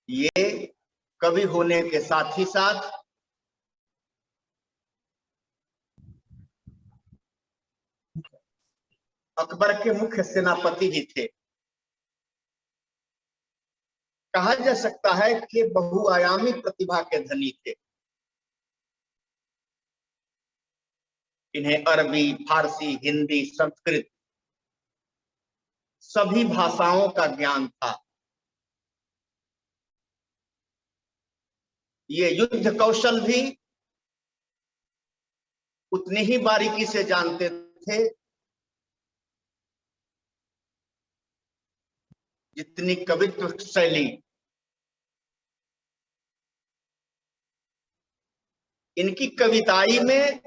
ये कवि होने के साथ ही साथ अकबर के मुख्य सेनापति भी थे। कहा जा सकता है कि बहुआयामी प्रतिभा के धनी थे। इन्हें अरबी, फारसी, हिंदी, संस्कृत सभी भाषाओं का ज्ञान था। ये युद्ध कौशल भी उतनी ही बारीकी से जानते थे जितनी कवित्व शैली। इनकी कविताई में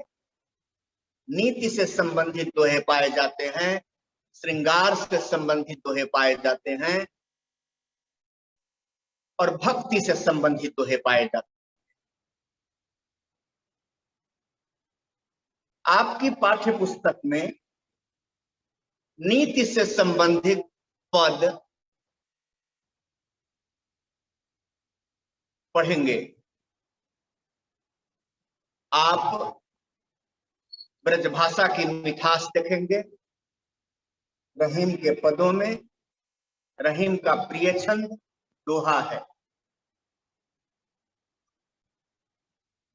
नीति से संबंधित दोहे पाए जाते हैं, श्रृंगार से संबंधित दोहे पाए जाते हैं और भक्ति से संबंधित दोहे पाए जाते हैं। आपकी पाठ्य पुस्तक में नीति से संबंधित पद पढ़ेंगे। आप ब्रजभाषा की मिठास देखेंगे। रहीम के पदों में रहीम का प्रिय छंद दोहा है।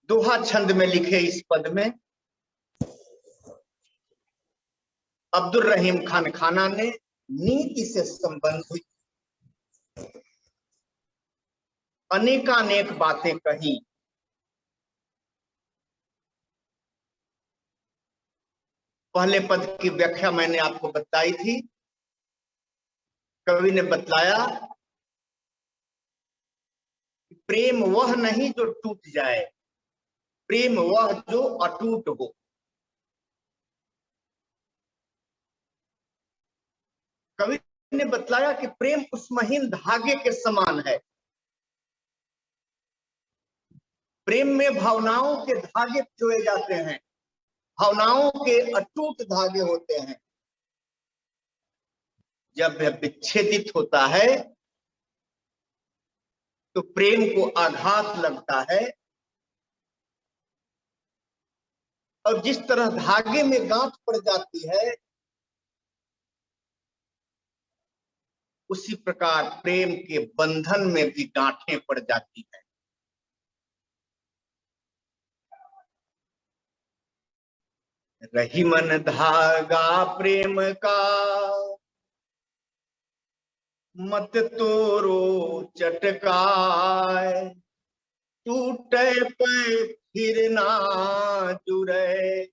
दोहा छंद में लिखे इस पद में अब्दुल रहीम खान खाना ने नीति से संबंधित अनेकानेक बातें कही। पहले पद की व्याख्या मैंने आपको बताई थी। कवि ने बतलाया कि प्रेम वह नहीं जो टूट जाए, प्रेम वह जो अटूट हो। कवि ने बतलाया कि प्रेम उस महीन धागे के समान है। प्रेम में भावनाओं के धागे पिरोए जाते हैं, भावनाओं के अटूट धागे होते हैं। जब वह विच्छेदित होता है तो प्रेम को आघात लगता है और जिस तरह धागे में गांठ पड़ जाती है उसी प्रकार प्रेम के बंधन में भी गांठें पड़ जाती है। रही मन धागा प्रेम का मत तोरो चटकाए, टूटे पे फिर ना जुड़े,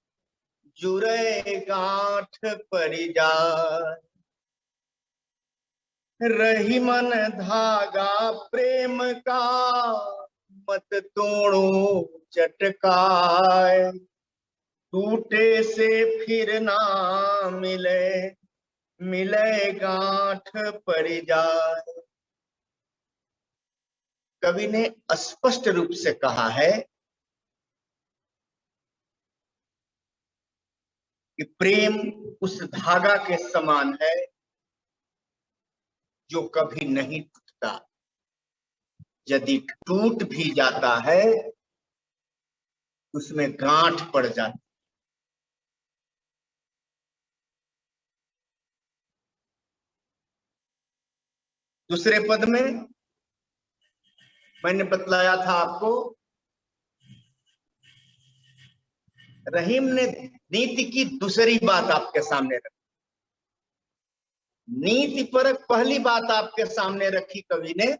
जुड़े गांठ पड़ जाए। रही मन धागा प्रेम का मत तोड़ो चटकाए, टूटे से फिर ना मिले, मिले गांठ पड़ जाए। कवि ने स्पष्ट रूप से कहा है कि प्रेम उस धागा के समान है जो कभी नहीं टूटता। यदि टूट भी जाता है उसमें गांठ पड़ जाती। दूसरे पद में मैंने बतलाया था आपको, रहीम ने नीति की दूसरी बात आपके सामने रखी। नीति परक पहली बात आपके सामने रखी कवि ने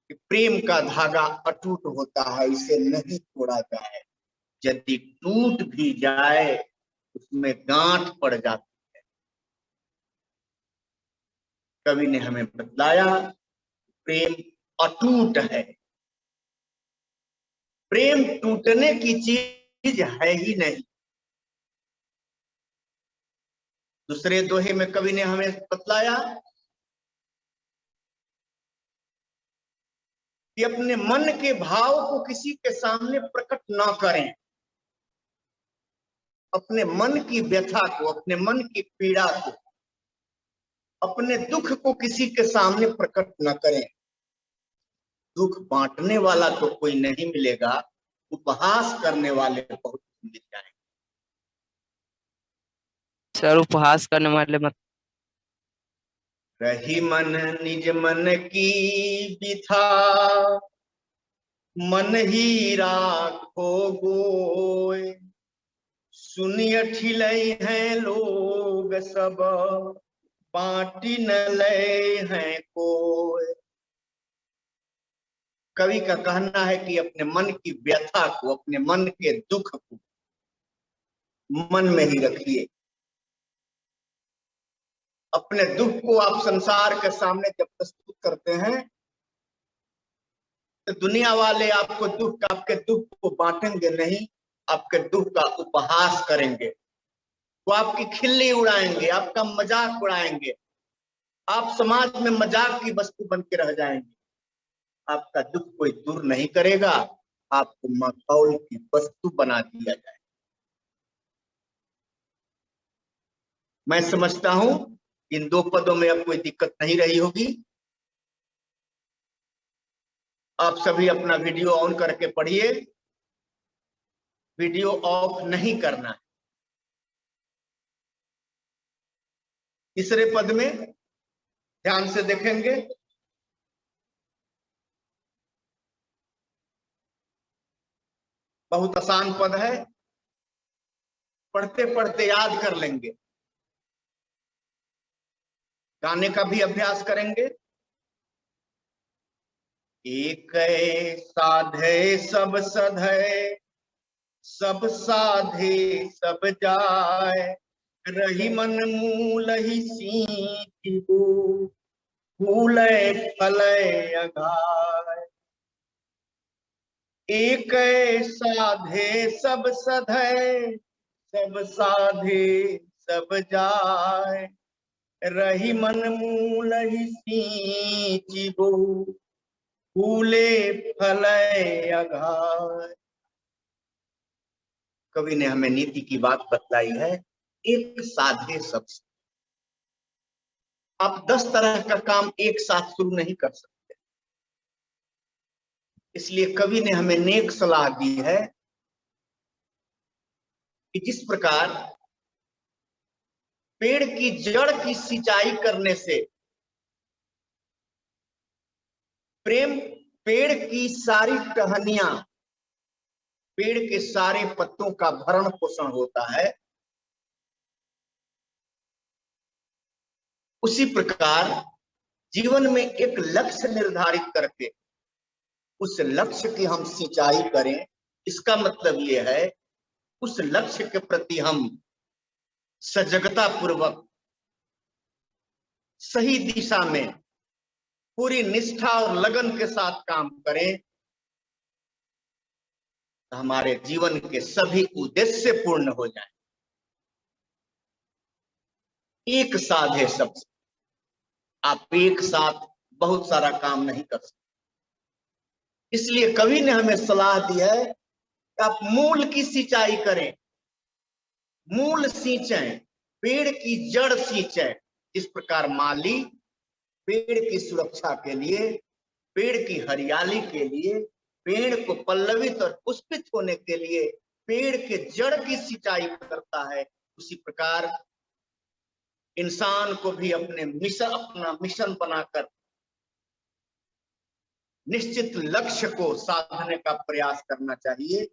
कि प्रेम का धागा अटूट होता है, इसे नहीं तोड़ा जाए। यदि टूट भी जाए उसमें गांठ पड़ जाती है। कवि ने हमें बतलाया प्रेम अटूट है, प्रेम टूटने की चीज है ही नहीं। दूसरे दोहे में कवि ने हमें बतलाया कि अपने मन के भाव को किसी के सामने प्रकट ना करें। अपने मन की व्यथा को, अपने मन की पीड़ा को, अपने दुख को किसी के सामने प्रकट न करें। दुख बांटने वाला तो कोई नहीं मिलेगा, उपहास करने वाले बहुत मिल जाएंगे। सर उपहास करने वाले मत। रही मन निज मन की बिथा, मन ही राखो गोय, सुनिय ठिलई हैं लोग सब, बाटी न लय हैं कोय। कवि का कहना है कि अपने मन की व्यथा को, अपने मन के दुख को मन में ही रखिए। अपने दुख को आप संसार के सामने जब प्रस्तुत करते हैं तो दुनिया वाले आपके दुख को बांटेंगे नहीं, आपके दुख का उपहास करेंगे। वो आपकी खिल्ली उड़ाएंगे, आपका मजाक उड़ाएंगे, आप समाज में मजाक की वस्तु बन के रह जाएंगे। आपका दुख कोई दूर नहीं करेगा, आपको मखौल की वस्तु बना दिया जाए। मैं समझता हूं इन दो पदों में अब कोई दिक्कत नहीं रही होगी। आप सभी अपना वीडियो ऑन करके पढ़िए, वीडियो ऑफ नहीं करना है। तीसरे पद में ध्यान से देखेंगे, बहुत आसान पद है, पढ़ते पढ़ते याद कर लेंगे। गाने का भी अभ्यास करेंगे। एक साधे सब सधे, सब साधे सब जाए, रही मन मूल ही सींच फूले फले अघाय। एक साधे सब सधे, सब साधे सब जाए, रही मन मूल ही सींच फूले फले अघाय। कवि ने हमें नीति की बात बतलाई है, एक साधे सब। आप 10 तरह का काम एक साथ शुरू नहीं कर सकते, इसलिए कवि ने हमें नेक सलाह दी है कि जिस प्रकार पेड़ की जड़ की सिंचाई करने से प्रेम, पेड़ की सारी टहनियां, पेड़ के सारे पत्तों का भरण पोषण होता है, उसी प्रकार जीवन में एक लक्ष्य निर्धारित करके उस लक्ष्य की हम सिंचाई करें। इसका मतलब यह है उस लक्ष्य के प्रति हम सजगता पूर्वक सही दिशा में पूरी निष्ठा और लगन के साथ काम करें, तो हमारे जीवन के सभी उद्देश्य पूर्ण हो जाएं। एक साधे सब, आप एक साथ बहुत सारा काम नहीं कर सकते। इसलिए कवि ने हमें सलाह दी है कि आप मूल की सिंचाई करें, मूल सींचें, पेड़ की जड़ सींचें। इस प्रकार माली पेड़ की सुरक्षा के लिए, पेड़ की हरियाली के लिए, पेड़ को पल्लवित और पुष्पित होने के लिए पेड़ के जड़ की सिंचाई करता है, उसी प्रकार इंसान को भी अपना मिशन बनाकर निश्चित लक्ष्य को साधने का प्रयास करना चाहिए।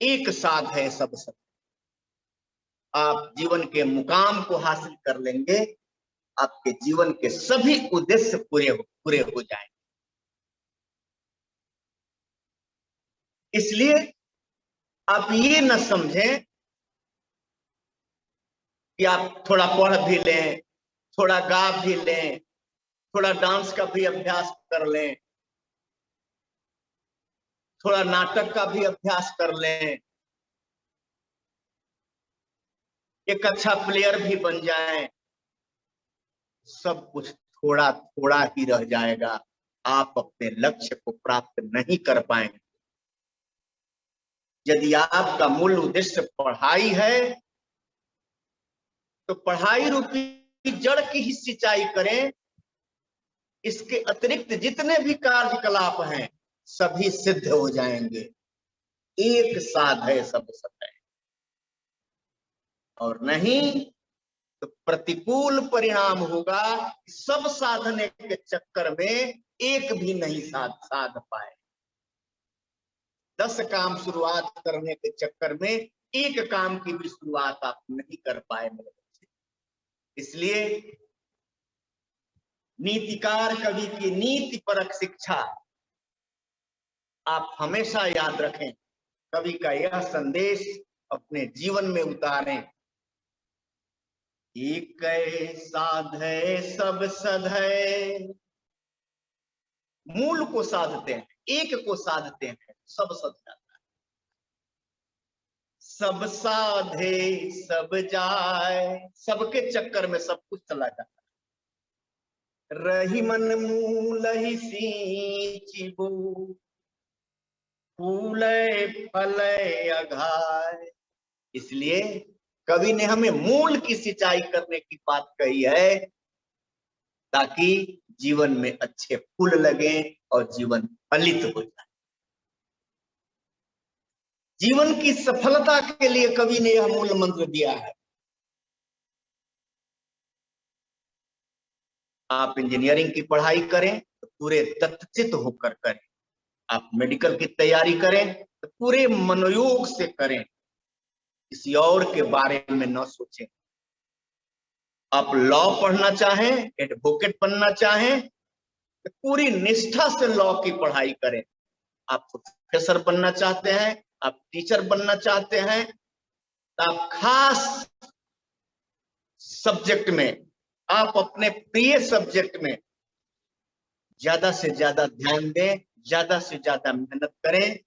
एक साथ है सब सब, आप जीवन के मुकाम को हासिल कर लेंगे, आपके जीवन के सभी उद्देश्य पूरे हो जाएंगे। इसलिए आप ये न समझें कि आप थोड़ा पढ़ भी लें, थोड़ा गा भी लें, थोड़ा डांस का भी अभ्यास कर लें, थोड़ा नाटक का भी अभ्यास कर लें, एक अच्छा प्लेयर भी बन जाएं, सब कुछ थोड़ा थोड़ा ही रह जाएगा, आप अपने लक्ष्य को प्राप्त नहीं कर पाएंगे। यदि आपका मूल उद्देश्य पढ़ाई है तो पढ़ाई रूपी जड़ की ही सिंचाई करें, इसके अतिरिक्त जितने भी कार्यकलाप हैं सभी सिद्ध हो जाएंगे। एक साधय सब सधय, और नहीं तो प्रतिकूल परिणाम होगा। सब साधने के चक्कर में एक भी नहीं साध पाए। 10 काम शुरुआत करने के चक्कर में एक काम की भी शुरुआत आप नहीं कर पाए मेरे बच्चे। इसलिए नीतिकार कवि की नीति परक शिक्षा आप हमेशा याद रखें। कवि का यह संदेश अपने जीवन में उतारें। एक साधय सब सधय, मूल को साधते हैं, एक को साधते हैं, सब सध जाता है। सब साधे सब जाए, सबके चक्कर में सब कुछ चला जाता है। रही मन मूल ही सींचिबो, फूले फले अघाय। इसलिए कवि ने हमें मूल की सिंचाई करने की बात कही है, ताकि जीवन में अच्छे फूल लगे और जीवन फलित हो जाए। जीवन की सफलता के लिए कवि ने यह मूल मंत्र दिया है। आप इंजीनियरिंग की पढ़ाई करें तो पूरे तत्चित होकर करें। आप मेडिकल की तैयारी करें तो पूरे मनोयोग से करें, किसी और के बारे में न सोचें। आप लॉ पढ़ना चाहें, एडवोकेट बनना चाहें तो पूरी निष्ठा से लॉ की पढ़ाई करें। आप प्रोफेसर बनना चाहते हैं, आप टीचर बनना चाहते हैं, तो आप खास सब्जेक्ट में, आप अपने प्रिय सब्जेक्ट में ज्यादा से ज्यादा ध्यान दें, ज्यादा से ज्यादा मेहनत करें।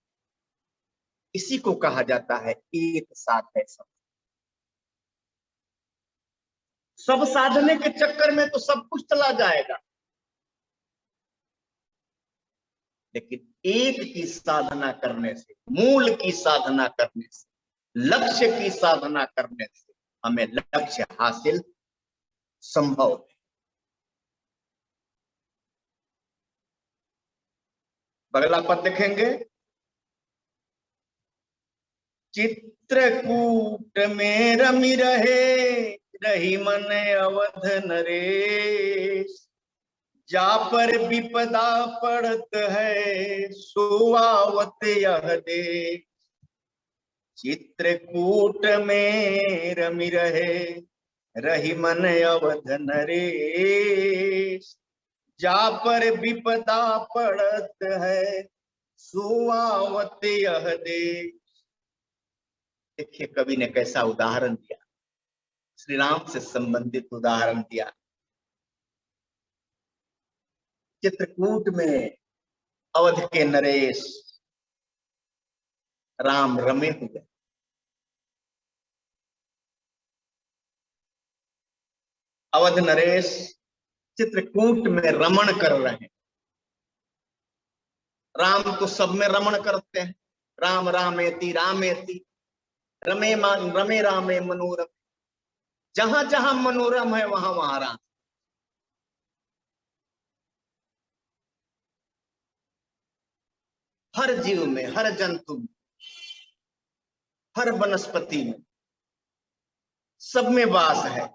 इसी को कहा जाता है एक साथ है सब। सब साधने के चक्कर में तो सब कुछ चला जाएगा, लेकिन एक की साधना करने से, मूल की साधना करने से, लक्ष्य की साधना करने से हमें लक्ष्य हासिल संभव है। अगला पद देखेंगे। चित्रकूट में रमि रहे, रही मन अवध नरेश। जा पर विपदा पड़त है, सुआवत यह देश। चित्रकूट में रमि रहे, रही मन अवध नरेश। जा पर विपदा पड़त है, सुआवत यह देश। देखिए कवि ने कैसा उदाहरण दिया, श्री राम से संबंधित उदाहरण दिया। चित्रकूट में अवध के नरेश राम रमे हुए। अवध नरेश चित्रकूट में रमण कर रहे हैं। राम तो सब में रमण करते हैं, राम रामेति रामेति, रमे रमे रामे मनोरम। जहां जहां मनोरम है वहां वहां राम। हर जीव में, हर जंतु में, हर वनस्पति में, सब में वास है।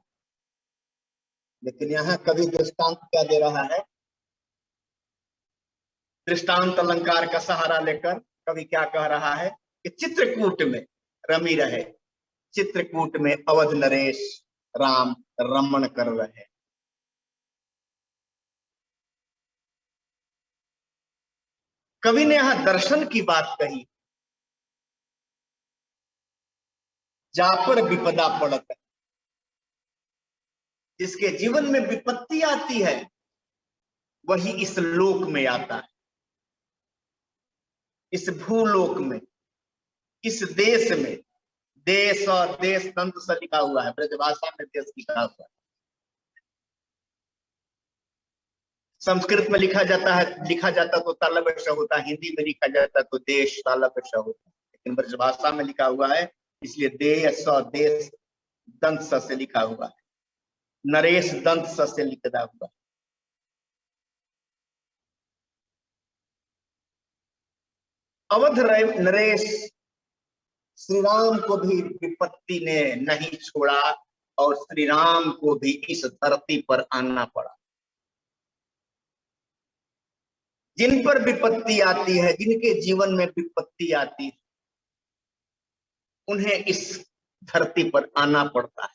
लेकिन यहाँ कवि दृष्टांत क्या दे रहा है? दृष्टांत अलंकार का सहारा लेकर कवि क्या कह रहा है कि चित्रकूट में रमि रहे, चित्रकूट में अवध नरेश राम रमण कर रहे। कवि ने यहां दर्शन की बात कही। जा पर विपदा पड़त है, जिसके जीवन में विपत्ति आती है वही इस लोक में आता है, इस भूलोक में, इस देश में। देश और देश तंत्र से लिखा हुआ है, ब्रजभाषा में देश लिखा हुआ है। संस्कृत में लिखा जाता तो तालव्य होता, हिंदी में लिखा जाता तो देश तालव्य होता, लेकिन ब्रजभाषा में लिखा हुआ है इसलिए देश और देश दंत स से लिखा हुआ है, नरेश दंत स से लिखा हुआ है। अवध नरेश, श्री राम को भी विपत्ति ने नहीं छोड़ा और श्री राम को भी इस धरती पर आना पड़ा। जिन पर विपत्ति आती है, जिनके जीवन में विपत्ति आती है, उन्हें इस धरती पर आना पड़ता है,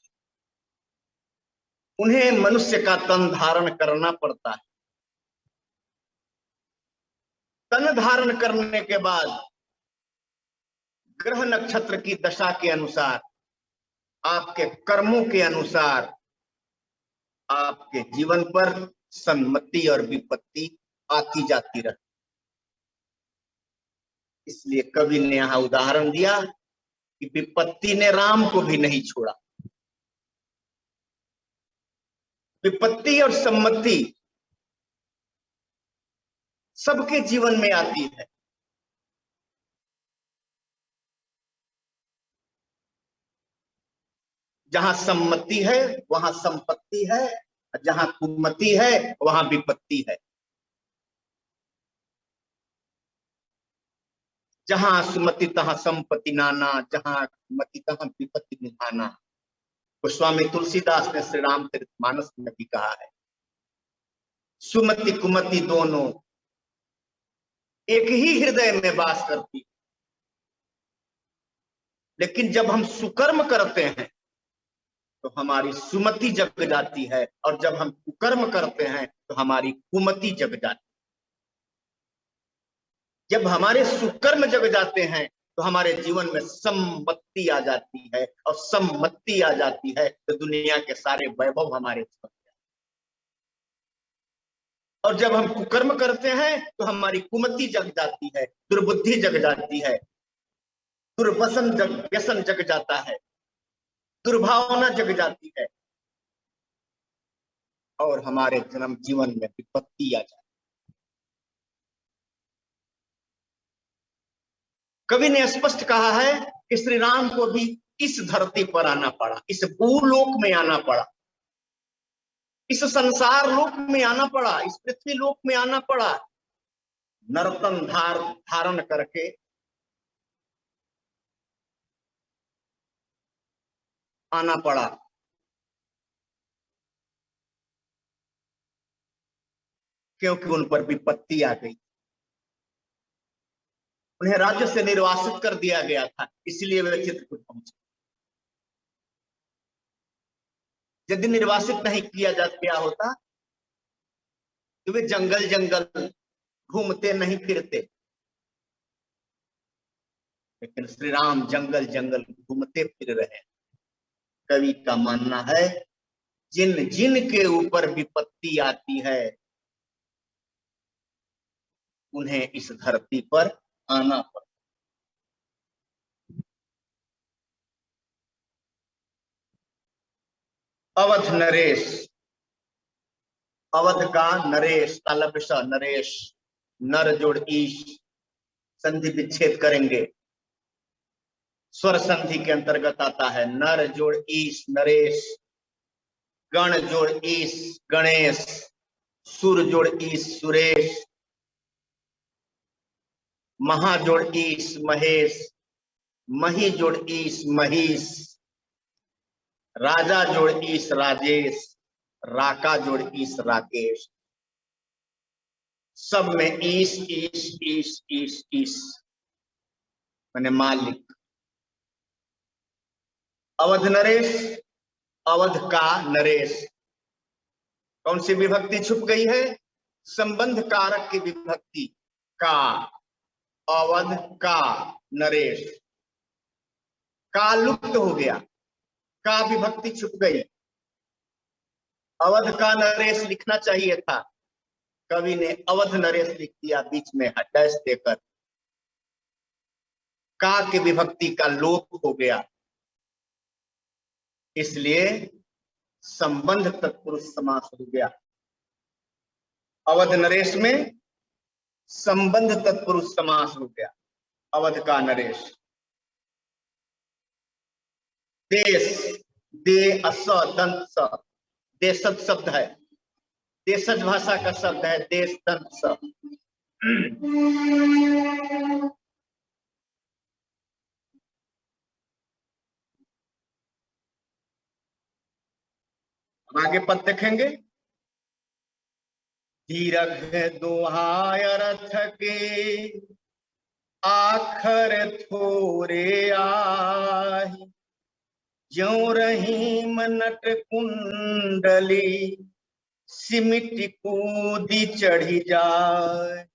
उन्हें मनुष्य का तन धारण करना पड़ता है। तन धारण करने के बाद ग्रह नक्षत्र की दशा के अनुसार, आपके कर्मों के अनुसार आपके जीवन पर सम्मति और विपत्ति आती जाती रहती। इसलिए कवि ने यहां उदाहरण दिया कि विपत्ति ने राम को भी नहीं छोड़ा। विपत्ति और सम्मति सबके जीवन में आती है। जहां सम्मति है वहां संपत्ति है, जहां कुमति है वहां विपत्ति है। जहां सुमति तहां संपत्ति नाना, जहां कुमति तहां विपत्ति निधाना। गोस्वामी तुलसीदास ने श्री रामचरितमानस में भी कहा है, सुमति कुमति दोनों एक ही हृदय में वास करती। लेकिन जब हम सुकर्म करते हैं तो हमारी सुमति जग जाती है, और जब हम कुकर्म करते हैं तो हमारी कुमति जग जाती है। जब हमारे सुकर्म जग जाते हैं तो हमारे जीवन में सम्मति आ जाती है, और सम्मति आ जाती है तो दुनिया के सारे वैभव हमारे छप जाते हैं। और जब हम कुकर्म करते हैं तो हमारी कुमति जग जाती है, दुर्बुद्धि जग जाती है, व्यसन जग जाता है, दुर्भावना जग जाती है, और हमारे जन्म जीवन में विपत्ति आ जाती है। कवि ने स्पष्ट कहा है कि श्री राम को भी इस धरती पर आना पड़ा, इस भूलोक में आना पड़ा, इस संसार लोक में आना पड़ा, इस पृथ्वी लोक में आना पड़ा। नर्तन धारण करके आना पड़ा। क्योंकि उन पर विपत्ति आ गई, उन्हें राज्य से निर्वासित कर दिया गया था, इसलिए वे चित्रकूट पहुंचे। यदि निर्वासित नहीं किया जा गया होता तो वे जंगल जंगल घूमते नहीं फिरते। लेकिन श्री राम जंगल जंगल घूमते फिर रहे। कवि का मानना है, जिन जिन के ऊपर विपत्ति आती है उन्हें इस धरती पर आना पड़ता। अवध नरेश, अवध का नरेश, तालव्य स नरेश, नर जोड़ ईश, संधि विच्छेद करेंगे, स्वर संधि के अंतर्गत आता है। नर जोड़ ईश नरेश, गण जोड़ ईश गणेश, सुर जोड़ ईश सुरेश, महा जोड़ ईश महेश, मही जोड़ ईश महीश, राजा जोड़ ईश राजेश, राका जोड़ ईश राकेश। सब में ईश ईश ईश ईश ईश माने मालिक। अवध नरेश, अवध का नरेश। कौन सी विभक्ति छुप गई है? संबंध कारक की विभक्ति का। अवध का नरेश, का लुप्त हो गया, का विभक्ति छुप गई। अवध का नरेश लिखना चाहिए था, कवि ने अवध नरेश लिख दिया बीच में डैश देकर। का की विभक्ति का लोप हो गया, इसलिए संबंध तत्पुरुष समास हो गया। अवध नरेश में संबंध तत्पुरुष समास हो गया। अवध का नरेश। देश, दे अस दंत स, देशज शब्द है, देशज भाषा का शब्द है देश दंत स। अब आगे पद देखेंगे। दीर्घ दोहाय रथ के आखर थोरे आही, ज्यों रहीम नट कुंडली सिमिट कूदी चढ़ी जाए।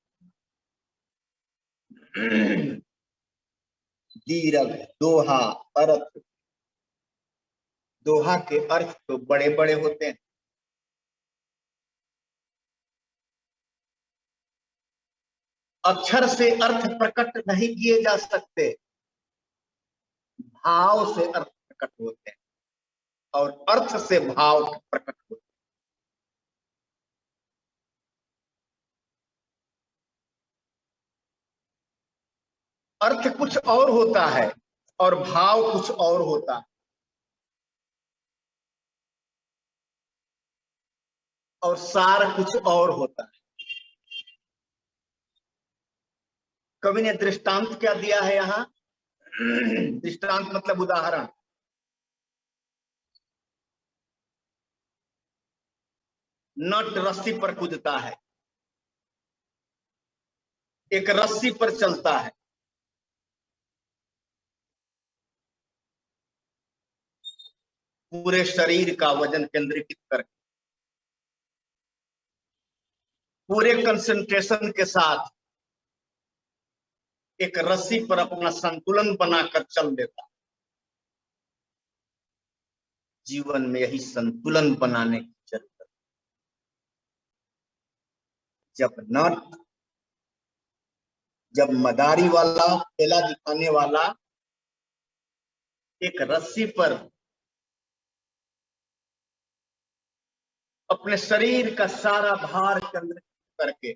दीर्घ दोहा अर्थ, दोहा के अर्थ तो बड़े बड़े होते हैं। अक्षर से अर्थ प्रकट नहीं किए जा सकते, भाव से अर्थ प्रकट होते हैं और अर्थ से भाव प्रकट होते हैं। अर्थ कुछ और होता है और भाव कुछ और होता है। और सार कुछ और होता है। कवि ने दृष्टांत क्या दिया है यहाँ? दृष्टांत मतलब उदाहरण। नट रस्सी पर कूदता है, एक रस्सी पर चलता है, पूरे शरीर का वजन केंद्रीकृत करके, पूरे कंसंट्रेशन के साथ एक रस्सी पर अपना संतुलन बनाकर चल देता। जीवन में यही संतुलन बनाने की जरूरत है। जब मदारी वाला, ठेला दिखाने वाला एक रस्सी पर अपने शरीर का सारा भार केंद्रित करके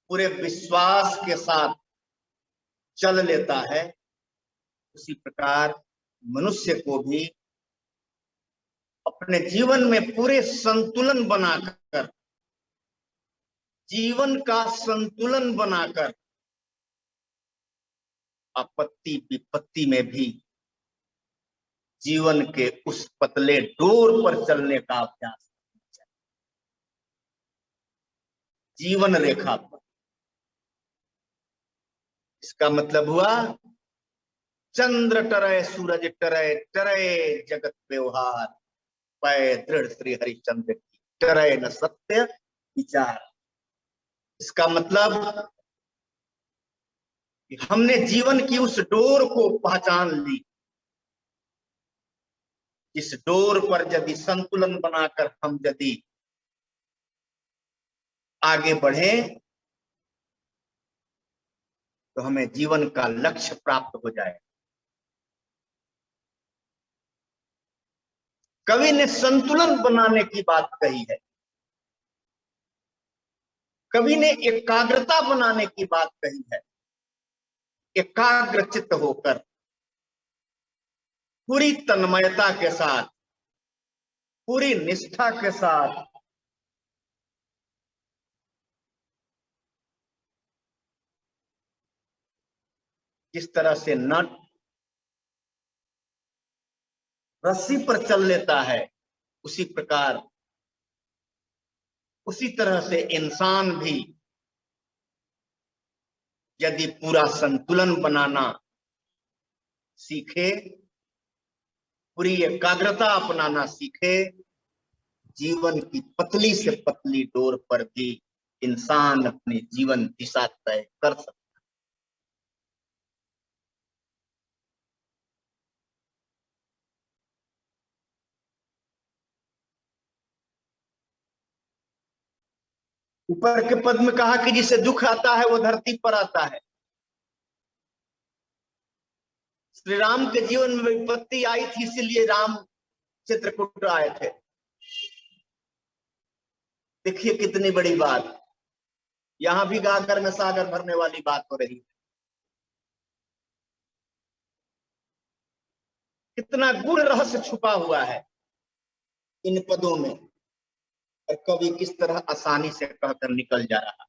पूरे विश्वास के साथ चल लेता है, उसी प्रकार मनुष्य को भी अपने जीवन में पूरे संतुलन बनाकर, जीवन का संतुलन बनाकर आपत्ति विपत्ति में भी जीवन के उस पतले डोर पर चलने का अभ्यास करना चाहिए। जीवन रेखा पर। इसका मतलब हुआ चंद्र टरे सूरज टरे, टरे जगत व्यवहार, पै दृढ़ श्री हरिश्चंद्र की, टरे न सत्य विचार। इसका मतलब कि हमने जीवन की उस डोर को पहचान ली, इस डोर पर यदि संतुलन बनाकर हम यदि आगे बढ़े तो हमें जीवन का लक्ष्य प्राप्त हो जाए। कवि ने संतुलन बनाने की बात कही है, कवि ने एकाग्रता बनाने की बात कही है। एकाग्रचित्त होकर पूरी तन्मयता के साथ, पूरी निष्ठा के साथ जिस तरह से नट रस्सी पर चल लेता है, उसी प्रकार, उसी तरह से इंसान भी यदि पूरा संतुलन बनाना सीखे, पूरी एकाग्रता अपनाना सीखे, जीवन की पतली से पतली डोर पर भी इंसान अपनी जीवन दिशा तय कर सकता है। ऊपर के पद में कहा कि जिसे दुख आता है वो धरती पर आता है। श्री राम के जीवन में विपत्ति आई थी, इसीलिए राम चित्रकूट आए थे। देखिए कितनी बड़ी बात, यहां भी गागर में सागर भरने वाली बात हो रही है। कितना गूढ़ रहस्य छुपा हुआ है इन पदों में, और कवि किस तरह आसानी से कहकर निकल जा रहा।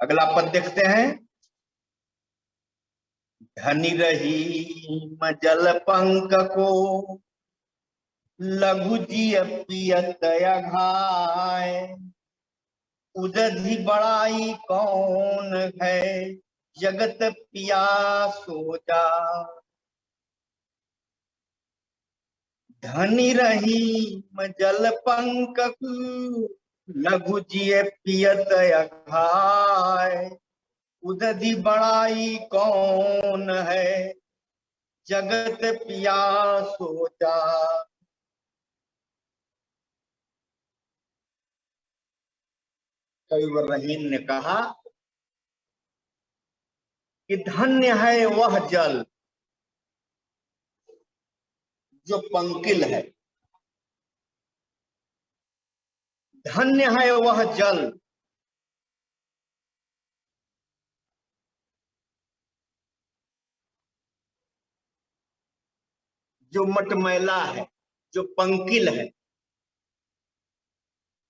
अगला पद देखते हैं। धनी रही मजल पंक को, लघु जिय पियत अघाय। उदधि बड़ाई कौन है, जगत पियासो जा। धनी रही मजल पंक को, लघु जिय पियत अघाय। उदधि बड़ाई कौन है, जगत पियासो जा। कविवर रहीम ने कहा कि धन्य है वह जल जो पंकिल है, धन्य है वह जल जो मटमैला है, जो पंकिल है,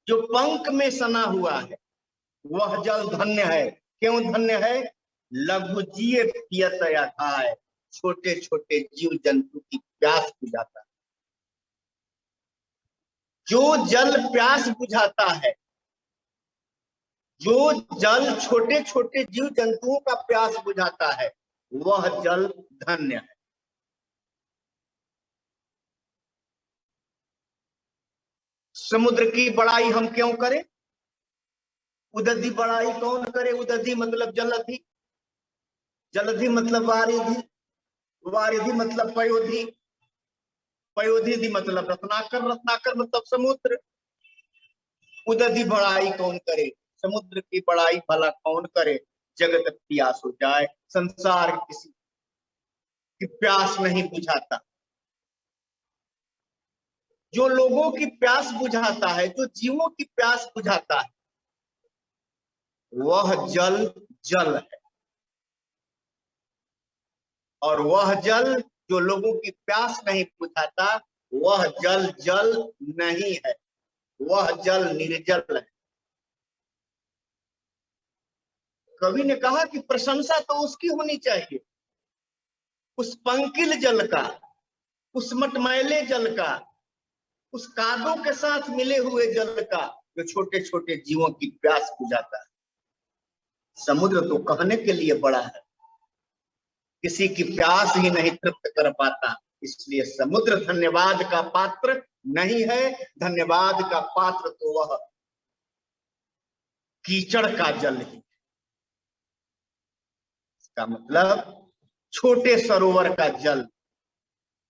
जो पंख में सना हुआ है, वह जल धन्य है। क्यों धन्य है? लघु जीव पियत अघाय, छोटे छोटे जीव जंतु की प्यास बुझाता है। जो जल प्यास बुझाता है, जो जल छोटे छोटे जीव जंतुओं का प्यास बुझाता है, वह जल धन्य है। समुद्र की बड़ाई हम क्यों करें? उदधि बड़ाई कौन करे? उदधि मतलब जलधि, जलधि मतलब वारिधि, वारिधि मतलब पयोधि, पयोधि मतलब रत्नाकर, रत्नाकर मतलब समुद्र। उदधि बड़ाई कौन करे? समुद्र की बड़ाई भला कौन करे? जगत प्यास हो जाए। संसार किसी की प्यास नहीं बुझाता। जो लोगों की प्यास बुझाता है, जो जीवों की प्यास बुझाता है, वह जल जल है। और वह जल जो लोगों की प्यास नहीं बुझाता, वह जल जल नहीं है, वह जल निर्जल है। कवि ने कहा कि प्रशंसा तो उसकी होनी चाहिए, उस पंकिल जल का, उस मटमैले जल का, उस कादों के साथ मिले हुए जल का, जो छोटे छोटे जीवों की प्यास बुझाता है। समुद्र तो कहने के लिए बड़ा है, किसी की प्यास ही नहीं तृप्त कर पाता। इसलिए समुद्र धन्यवाद का पात्र नहीं है। धन्यवाद का पात्र तो वह कीचड़ का जल ही। इसका मतलब छोटे सरोवर का जल,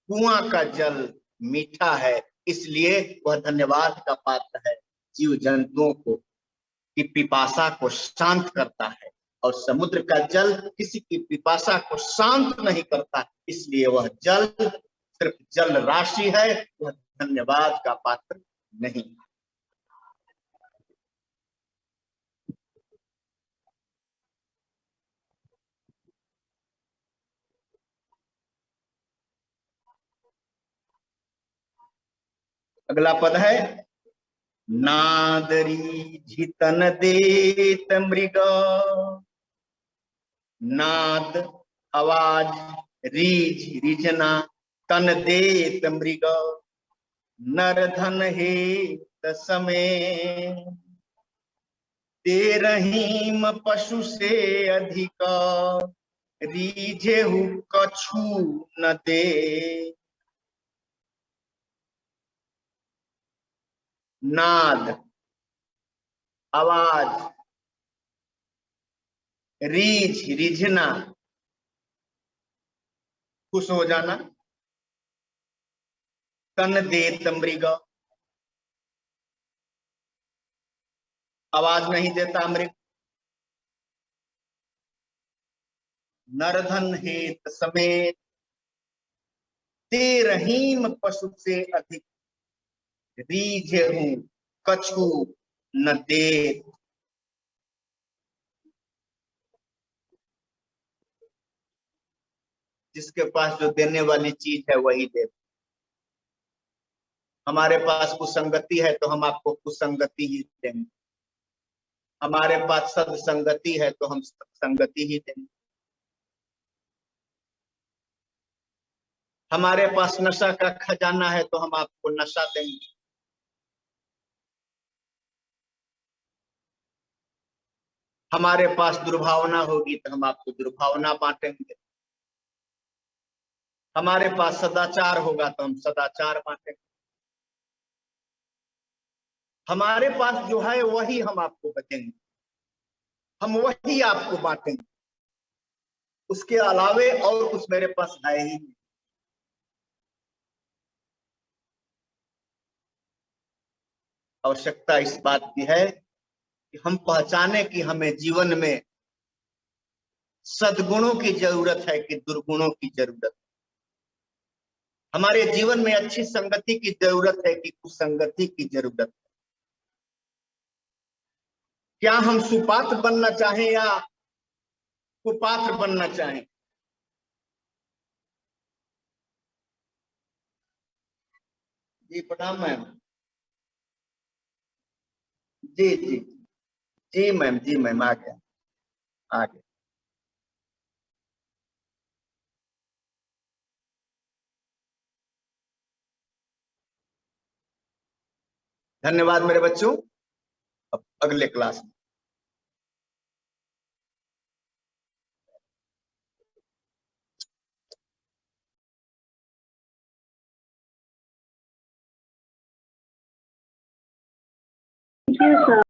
कुआं का जल मीठा है, इसलिए वह धन्यवाद का पात्र है। जीव जंतुओं को की पिपासा को शांत करता है, और समुद्र का जल किसी की पिपासा को शांत नहीं करता, इसलिए वह जल सिर्फ जल राशि है, वह धन्यवाद का पात्र नहीं। अगला पद है नादरी झितन देत मृग। नाद आवाज, रीझ रीझना, तन देत मृग। नर धन हेत समय, दे रहीम पशु से अधिक। रीझेहु कछु न दे। नाद आवाज, रीझ रीझना खुश हो जाना, तन देत मृग आवाज नहीं देता मृग। नरधन हेत समेत, दे रहीम पशु से अधिक। रीझेहु कछु न दे। जिसके पास जो देने वाली चीज है वही दे। हमारे पास कुसंगति है तो हम आपको कुसंगति ही देंगे, हमारे पास सत्संगति है तो हम सत्संगति ही देंगे। हमारे पास नशा का खजाना है तो हम आपको नशा देंगे। हमारे पास दुर्भावना होगी तो हम आपको दुर्भावना बांटेंगे। हमारे पास सदाचार होगा तो हम सदाचार बांटेंगे। हमारे पास जो है वही हम आपको बतेंगे, हम वही आपको बांटेंगे। उसके अलावे और कुछ मेरे पास है ही नहीं। आवश्यकता इस बात की है कि हम पहचाने कि हमें जीवन में सद्गुणों की जरूरत है कि दुर्गुणों की जरूरत है। हमारे जीवन में अच्छी संगति की जरूरत है कि कुसंगति की जरूरत है। क्या हम सुपात्र बनना चाहें या कुपात्र बनना चाहें? जी प्रणाम मैम। जी जी जी मैम, जी मैम, आ गया आ गया। धन्यवाद मेरे बच्चों। अब अगले क्लास में। Thank you, sir.